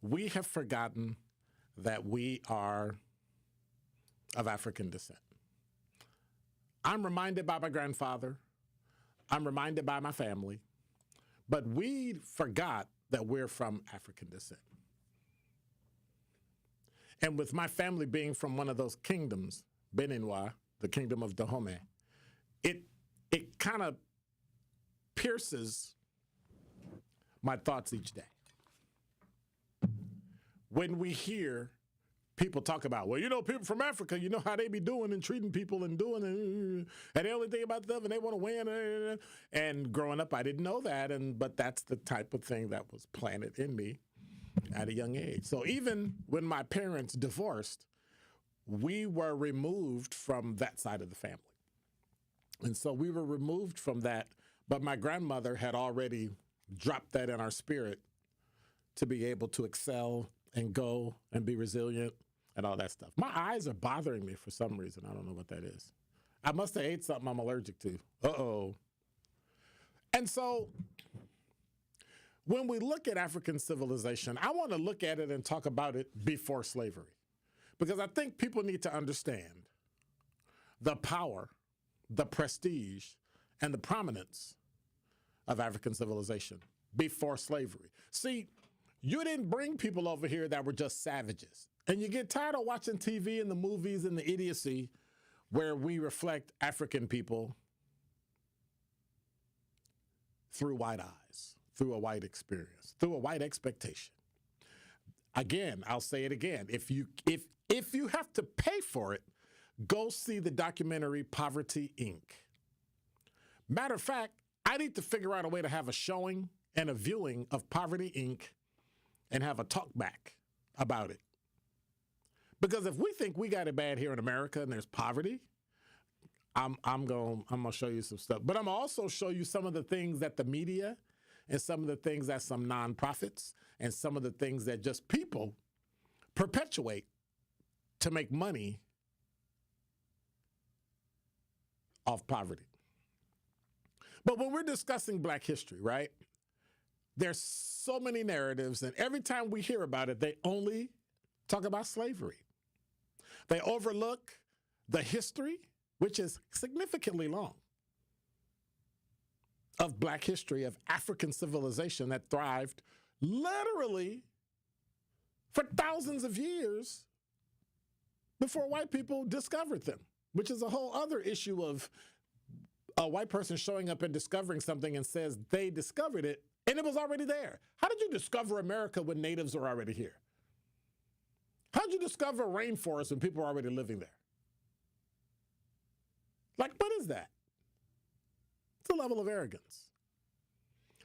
we have forgotten that we are of African descent. I'm reminded by my grandfather. I'm reminded by my family. But we forgot that we're from African descent. And with my family being from one of those kingdoms, Beninois, the kingdom of Dahomey, it kind of pierces my thoughts each day. When we hear people talk about, well, you know, people from Africa, you know how they be doing and treating people and doing it, and they only think about stuff and they want to win. And growing up, I didn't know that, but that's the type of thing that was planted in me at a young age. So even when my parents divorced, we were removed from that side of the family. And so we were removed from that, but my grandmother had already dropped that in our spirit to be able to excel and go and be resilient and all that stuff. My eyes are bothering me for some reason. I don't know what that is. I must have ate something I'm allergic to. Uh-oh. And so when we look at African civilization, I want to look at it and talk about it before slavery, because I think people need to understand the power, the prestige, and the prominence of African civilization before slavery. See, you didn't bring people over here that were just savages. And you get tired of watching TV and the movies and the idiocy where we reflect African people through white eyes, through a white experience, through a white expectation. Again, I'll say it again. If you have to pay for it, go see the documentary Poverty, Inc. Matter of fact, I need to figure out a way to have a showing and a viewing of Poverty, Inc. and have a talk back about it. Because if we think we got it bad here in America and there's poverty, I'm gonna show you some stuff. But I'm gonna also show you some of the things that the media and some of the things that some nonprofits and some of the things that just people perpetuate to make money off poverty. But when we're discussing Black history, right, there's so many narratives, and every time we hear about it, they only talk about slavery. They overlook the history, which is significantly long, of Black history, of African civilization that thrived literally for thousands of years before white people discovered them, which is a whole other issue of a white person showing up and discovering something and says they discovered it and it was already there. How did you discover America when natives were already here? How did you discover rainforests when people were already living there? Like, what is that? It's a level of arrogance.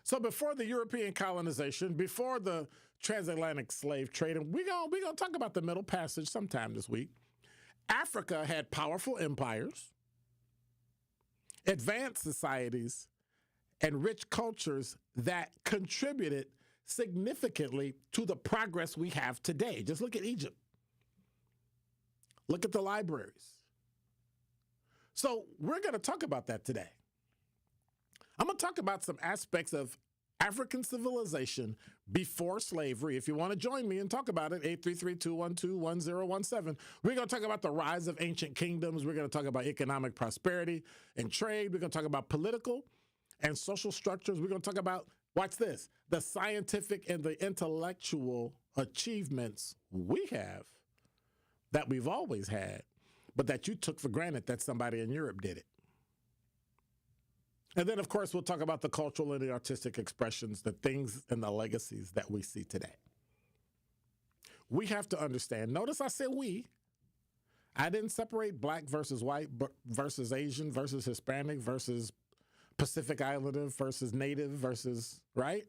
So before the European colonization, before the transatlantic slave trade, and we're gonna talk about the Middle Passage sometime this week, Africa had powerful empires, advanced societies, and rich cultures that contributed significantly to the progress we have today. Just look at Egypt. Look at the libraries. So we're going to talk about that today. I'm going to talk about some aspects of African civilization before slavery. If you want to join me and talk about it, 833-212-1017. We're going to talk about the rise of ancient kingdoms. We're going to talk about economic prosperity and trade. We're going to talk about political and social structures. We're going to talk about, watch this, the scientific and the intellectual achievements we have that we've always had, but that you took for granted that somebody in Europe did it. And then, of course, we'll talk about the cultural and the artistic expressions, the things and the legacies that we see today. We have to understand, notice I said we. I didn't separate Black versus white versus Asian versus Hispanic versus Pacific Islander versus Native versus, right?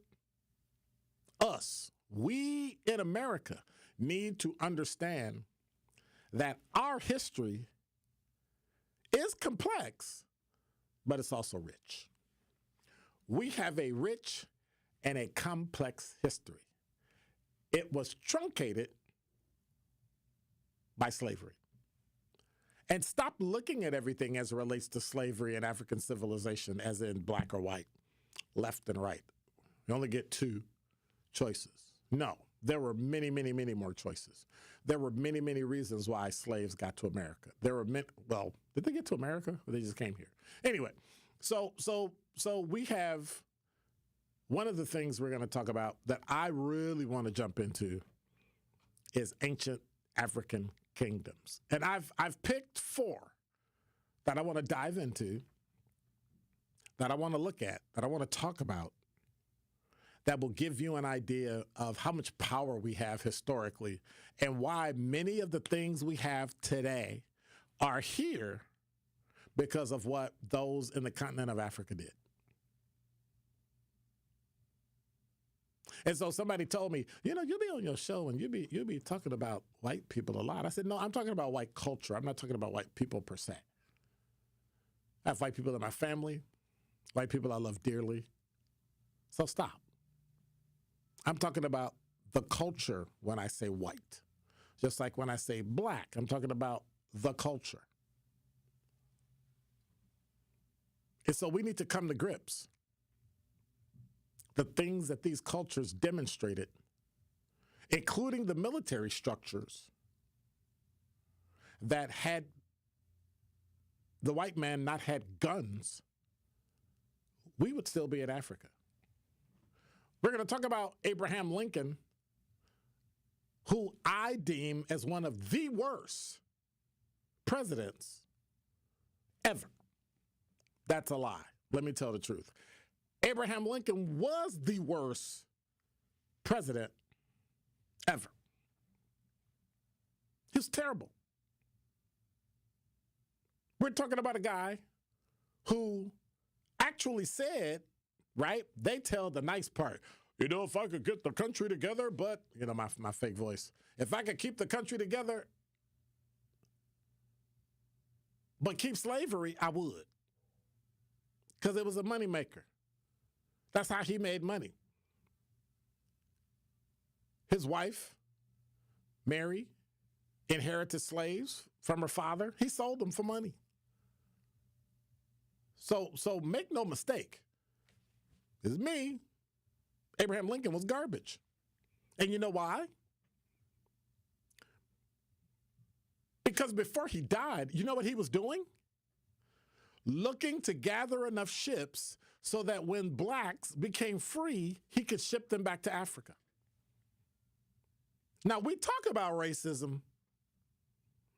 Us. We in America need to understand that our history is complex, but it's also rich. We have a rich and a complex history. It was truncated by slavery. And stop looking at everything as it relates to slavery and African civilization as in black or white, left and right. You only get two choices. No, There were many, many, many more choices. There were many, many reasons why slaves got to America. There were many, well, did they get to America or they just came here? Anyway, so we have one of the things we're going to talk about that I really want to jump into is ancient African kingdoms. And I've picked 4 that I want to dive into, that I want to look at, that I want to talk about, that will give you an idea of how much power we have historically and why many of the things we have today are here because of what those in the continent of Africa did. And so somebody told me, you'll be on your show and you'll be talking about white people a lot. I said, no, I'm talking about white culture. I'm not talking about white people per se. I have white people in my family, white people I love dearly. So stop. I'm talking about the culture when I say white. Just like when I say black, I'm talking about the culture. And so we need to come to grips. The things that these cultures demonstrated, including the military structures that had the white man not had guns, we would still be in Africa. We're going to talk about Abraham Lincoln, who I deem as one of the worst presidents ever. That's a lie. Let me tell the truth. Abraham Lincoln was the worst president ever. He was terrible. We're talking about a guy who actually said, right? They tell the nice part. If I could get the country together, but, my fake voice. If I could keep the country together, but keep slavery, I would. Because it was a moneymaker. That's how he made money. His wife, Mary, inherited slaves from her father. He sold them for money. So make no mistake. It's me. Abraham Lincoln was garbage. And you know why? Because before he died, you know what he was doing? Looking to gather enough ships so that when blacks became free, he could ship them back to Africa. Now, we talk about racism,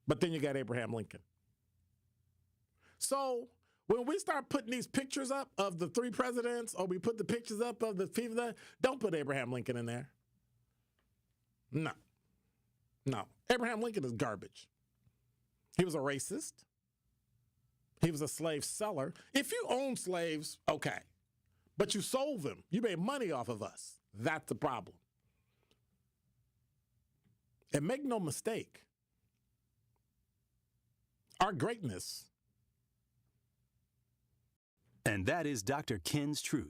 but then you got Abraham Lincoln. So when we start putting these pictures up of the 3 presidents, or we put the pictures up of the people that, don't put Abraham Lincoln in there. No. Abraham Lincoln is garbage. He was a racist. He was a slave seller. If you own slaves, okay. But you sold them. You made money off of us. That's the problem. And make no mistake, our greatness. And that is Dr. Ken's Truth.